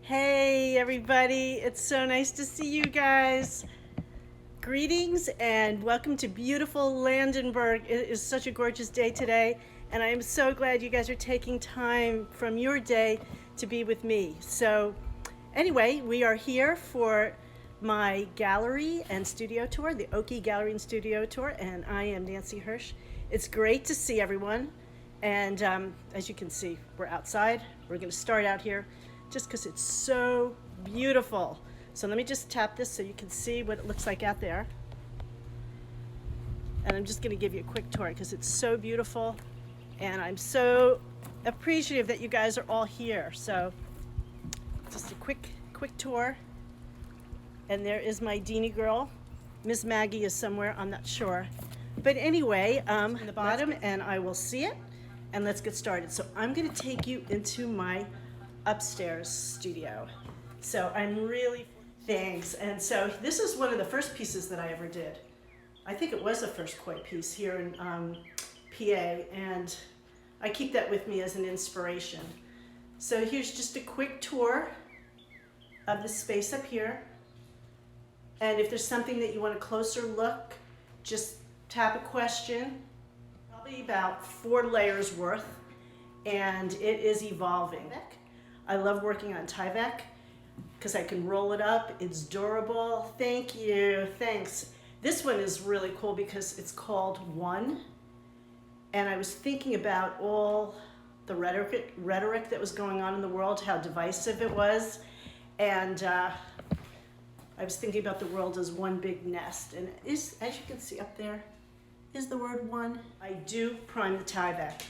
Hey everybody, it's so nice to see you guys. Greetings and welcome to beautiful Landenberg. It is such a gorgeous day today, and I am so glad you guys are taking time from your day to be with me. So anyway, we are here for my gallery and studio tour, the Okie Gallery and Studio Tour, and I am Nancy Hirsch. It's great to see everyone, and as you can see, we're outside. We're going to start out here just because it's so beautiful. So let me just tap this so you can see what it looks like out there. And I'm just going to give you a quick tour because it's so beautiful, and I'm so appreciative that you guys are all here. So just a quick tour. And there is my Deanie girl. Miss Maggie is somewhere, I'm not sure. But anyway, in the bottom, and I will see it. And let's get started. So I'm going to take you into my upstairs studio. So I'm really, thanks. And so this is one of the first pieces that I ever did. I think it was the first koi piece here in PA, and I keep that with me as an inspiration. So here's just a quick tour of the space up here. And if there's something that you want a closer look, just tap a question. Probably about 4 layers worth, and it is evolving. I love working on Tyvek because I can roll it up. It's durable. Thank you. Thanks. This one is really cool because it's called One. And I was thinking about all the rhetoric that was going on in the world, how divisive it was. And I was thinking about the world as one big nest. And as you can see up there, is the word one. I do prime the Tyvek.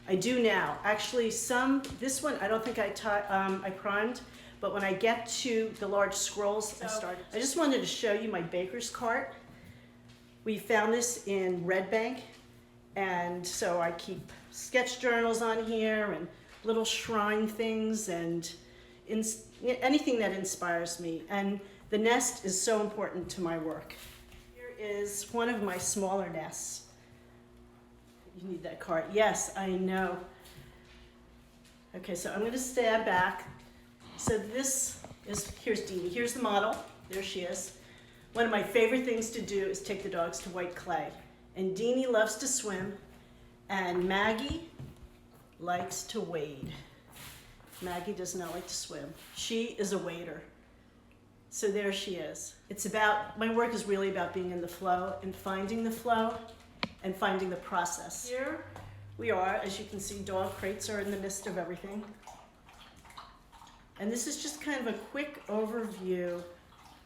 I do now. Actually, this one I don't think I primed, but when I get to the large scrolls, I just wanted to show you my baker's cart. We found this in Red Bank, and so I keep sketch journals on here and little shrine things and anything that inspires me. And the nest is so important to my work. Here is one of my smaller nests. You need that card. Yes, I know. Okay, so I'm going to stand back. So here's Deanie. Here's the model. There she is. One of my favorite things to do is take the dogs to white clay. And Deanie loves to swim, and Maggie likes to wade. Maggie does not like to swim. She is a wader. So there she is. My work is really about being in the flow and finding the flow and finding the process. Here we are, as you can see, dog crates are in the midst of everything. And this is just kind of a quick overview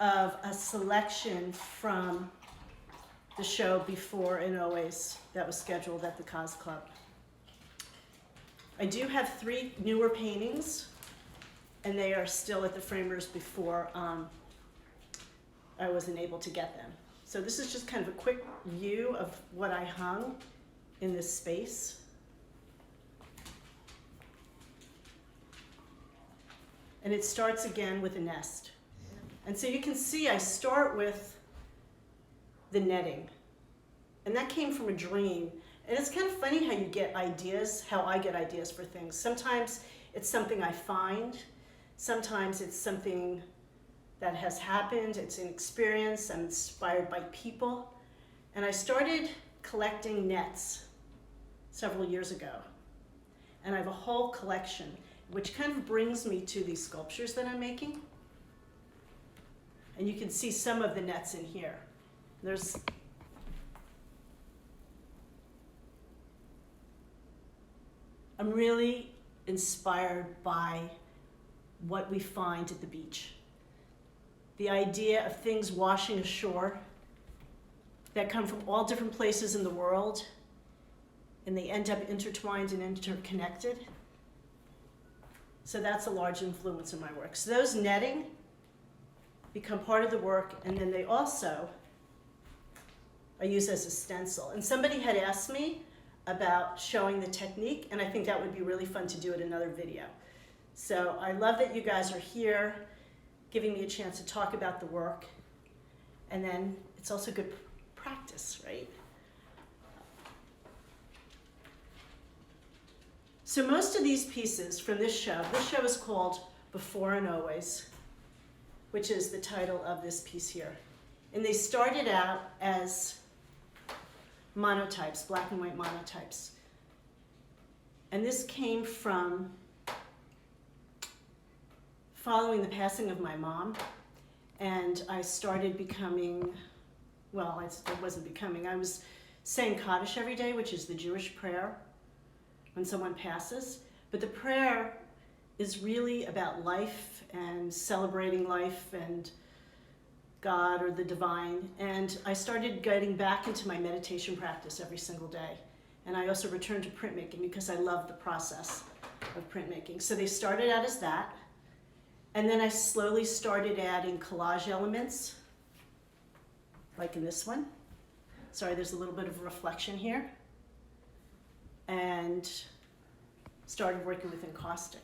of a selection from the show Before and Always that was scheduled at the Cos Club. I do have 3 newer paintings, and they are still at the framers before I wasn't able to get them. So this is just kind of a quick view of what I hung in this space. And it starts again with a nest. And so you can see I start with the netting. And that came from a dream. And it's kind of funny how you get ideas, how I get ideas for things. Sometimes it's something I find. Sometimes it's something that has happened. It's an experience. I'm inspired by people. And I started collecting nets several years ago. And I have a whole collection, which kind of brings me to these sculptures that I'm making. And you can see some of the nets in here. I'm really inspired by what we find at the beach. The idea of things washing ashore that come from all different places in the world, and they end up intertwined and interconnected. So that's a large influence in my work. So those netting become part of the work, and then they also I use as a stencil. And somebody had asked me about showing the technique, and I think that would be really fun to do in another video. So I love that you guys are here, giving me a chance to talk about the work. And then it's also good practice, right? So most of these pieces from this show is called Before and Always, which is the title of this piece here. And they started out as monotypes, black and white monotypes. And this came from following the passing of my mom. And I started becoming, well, I wasn't becoming, I was saying Kaddish every day, which is the Jewish prayer when someone passes. But the prayer is really about life and celebrating life and God or the divine. And I started getting back into my meditation practice every single day. And I also returned to printmaking because I love the process of printmaking. So they started out as that. And then I slowly started adding collage elements, like in this one. Sorry, there's a little bit of reflection here. And started working with encaustic.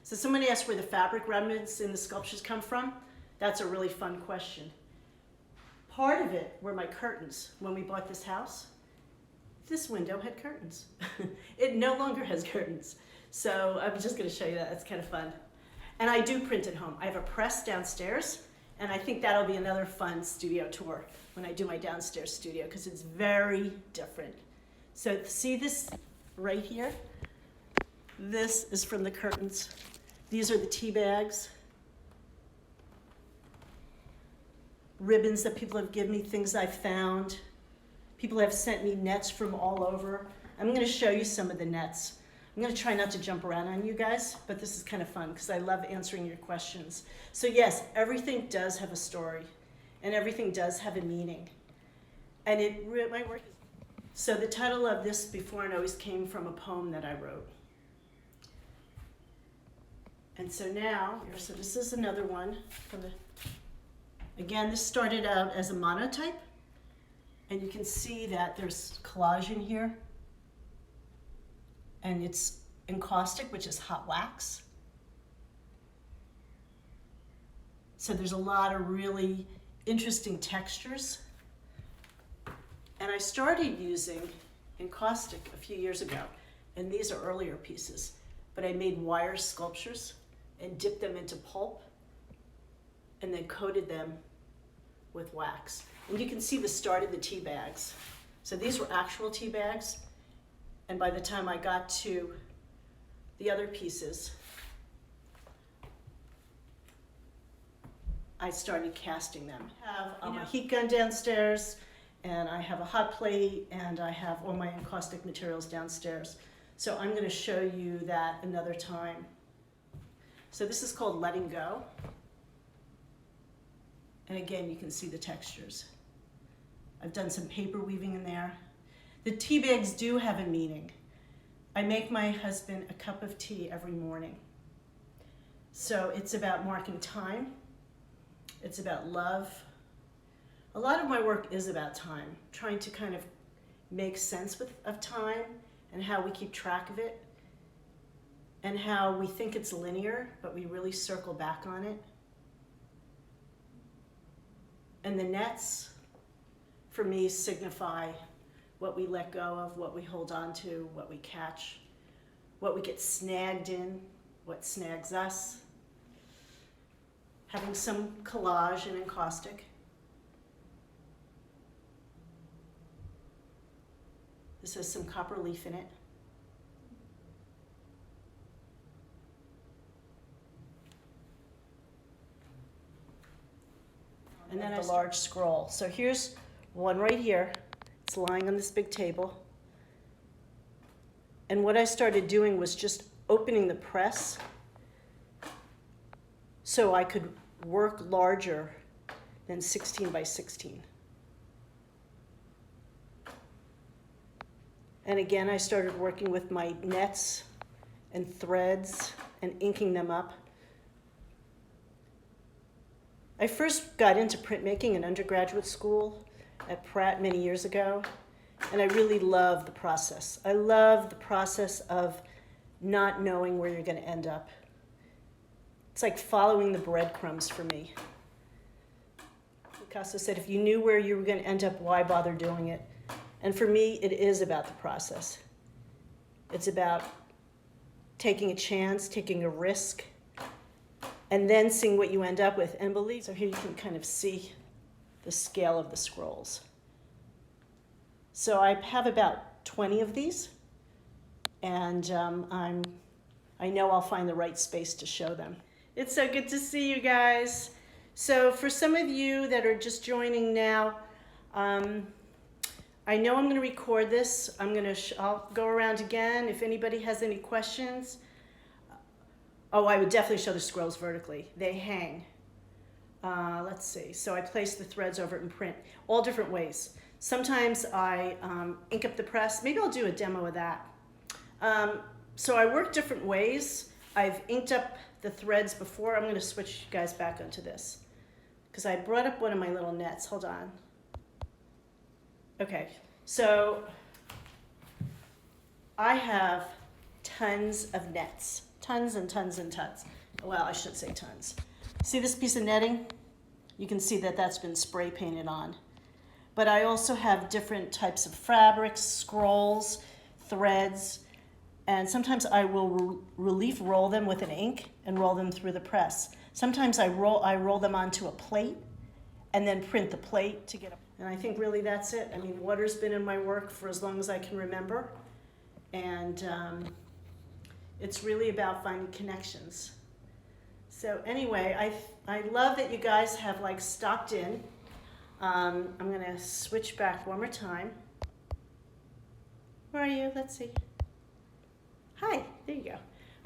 So somebody asked where the fabric remnants in the sculptures come from. That's a really fun question. Part of it were my curtains. When we bought this house, this window had curtains. It no longer has curtains. So I'm just gonna show you that, it's kind of fun. And I do print at home. I have a press downstairs, and I think that'll be another fun studio tour when I do my downstairs studio, because it's very different. So see this right here? This is from the curtains. These are the tea bags. Ribbons that people have given me, things I've found. People have sent me nets from all over. I'm gonna show you some of the nets. I'm gonna try not to jump around on you guys, but this is kind of fun because I love answering your questions. So yes, everything does have a story and everything does have a meaning. And it might work. So the title of this Before and Always came from a poem that I wrote. And so now, so this is another one from the, again, this started out as a monotype, and you can see that there's collage in here, and it's encaustic, which is hot wax. So there's a lot of really interesting textures. And I started using encaustic a few years ago, and these are earlier pieces, but I made wire sculptures and dipped them into pulp and then coated them with wax. And you can see the start of the tea bags. So these were actual tea bags, and by the time I got to the other pieces, I started casting them. I have a heat gun downstairs, and I have a hot plate, and I have all my encaustic materials downstairs. So I'm gonna show you that another time. So this is called Letting Go. And again, you can see the textures. I've done some paper weaving in there. The tea bags do have a meaning. I make my husband a cup of tea every morning. So it's about marking time. It's about love. A lot of my work is about time, trying to kind of make sense of time and how we keep track of it and how we think it's linear, but we really circle back on it. And the nets, for me, signify what we let go of, what we hold on to, what we catch, what we get snagged in, what snags us. Having some collage and encaustic. This has some copper leaf in it. And then a large scroll. So here's one right here. It's lying on this big table. And what I started doing was just opening the press so I could work larger than 16 by 16. And again, I started working with my nets and threads and inking them up. I first got into printmaking in undergraduate school at Pratt many years ago, and I really love the process. I love the process of not knowing where you're going to end up. It's like following the breadcrumbs for me. Picasso said, if you knew where you were going to end up, why bother doing it? And for me, it is about the process. It's about taking a chance, taking a risk, and then seeing what you end up with. And believe, so here you can kind of see the scale of the scrolls. So I have about 20 of these, and I know I'll find the right space to show them. It's so good to see you guys. So for some of you that are just joining now, I know I'm going to record this. I'll go around again if anybody has any questions. Oh, I would definitely show the scrolls vertically. They hang. Let's see. So I place the threads over it and print all different ways. Sometimes I ink up the press. Maybe I'll do a demo of that. So I work different ways. I've inked up the threads before. I'm going to switch you guys back onto this because I brought up one of my little nets. Hold on. Okay, so I have tons of nets. Tons and tons and tons. Well, I shouldn't say tons. See this piece of netting? You can see that that's been spray painted on. But I also have different types of fabrics, scrolls, threads, and sometimes I will relief roll them with an ink and roll them through the press. Sometimes I roll them onto a plate and then print the plate to get a... And I think really that's it. I mean, water's been in my work for as long as I can remember. And it's really about finding connections. So anyway, I love that you guys have like stopped in. I'm gonna switch back one more time. Where are you? Let's see. Hi, there you go.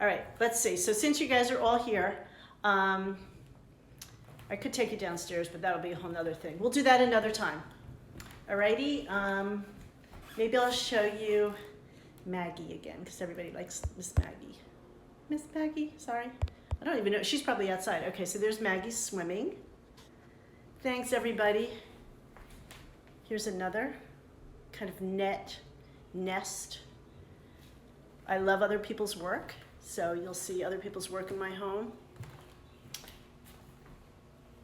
All right, let's see. So since you guys are all here, I could take you downstairs, but that'll be a whole nother thing. We'll do that another time. Alrighty, maybe I'll show you Maggie again, because everybody likes Miss Maggie. Miss Maggie, sorry. I don't even know, she's probably outside. Okay, so there's Maggie swimming. Thanks, everybody. Here's another kind of nest. I love other people's work, so you'll see other people's work in my home.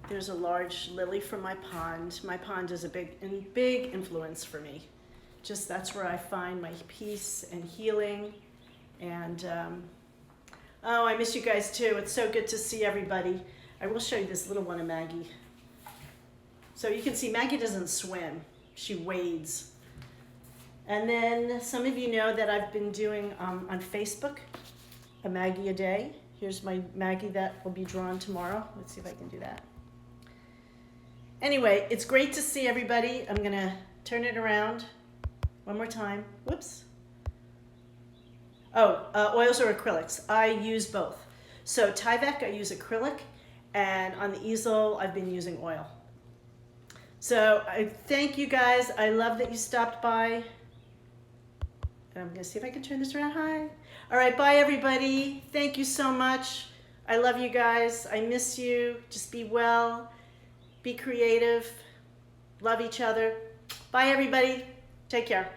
There's a large lily from my pond. My pond is a big influence for me. Just that's where I find my peace and healing. And oh, I miss you guys too. It's so good to see everybody. I will show you this little one of Maggie. So you can see Maggie doesn't swim. She wades. And then some of you know that I've been doing on Facebook a Maggie a day. Here's my Maggie that will be drawn tomorrow. Let's see if I can do that. Anyway, it's great to see everybody. I'm gonna turn it around one more time. Whoops. Oh, oils or acrylics. I use both. So Tyvek, I use acrylic, and on the easel, I've been using oil. So I thank you guys. I love that you stopped by. And I'm gonna see if I can turn this around. Hi. All right, bye everybody. Thank you so much. I love you guys. I miss you. Just be well. Be creative, love each other. Bye everybody, take care.